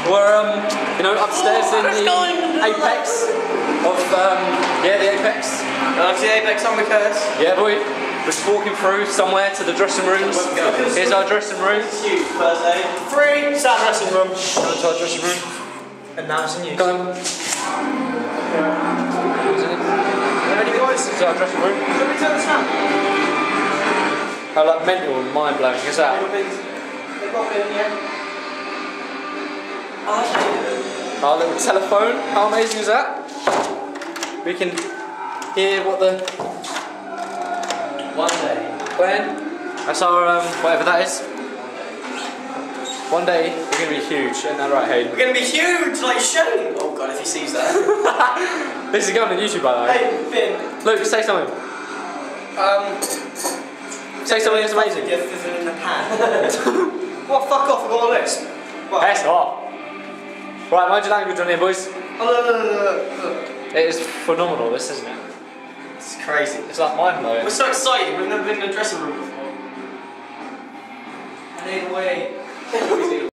We're upstairs in the apex of the apex. The apex on the curse. Yeah, boy. Just walking through somewhere to the dressing rooms. Here's our dressing room. Huge Thursday. 3, it's our dressing room. Go to our dressing room. And now it's in use. Go on. Ready, boys? This is our dressing room. Can we turn the snap? How like mental and mind blowing is that? They've got a bit in here. Oh, that's really good. Our little telephone. How amazing is that? We can hear what the One day. when. That's our whatever that is. One day we're gonna be huge, isn't that right, Hayden? We're gonna be huge, like Shane. Oh god, if he sees that. This is going on YouTube, by the way. Hey, Finn. Luke, say something. Say something that's amazing. Gift is in the pan. What? Fuck off! I've got a list. Yes, off. Right, mind your language on here, boys. Oh, look. It is phenomenal, this, isn't it? It's crazy. It's like mind blowing. We're so excited. We've never been in a dressing room before.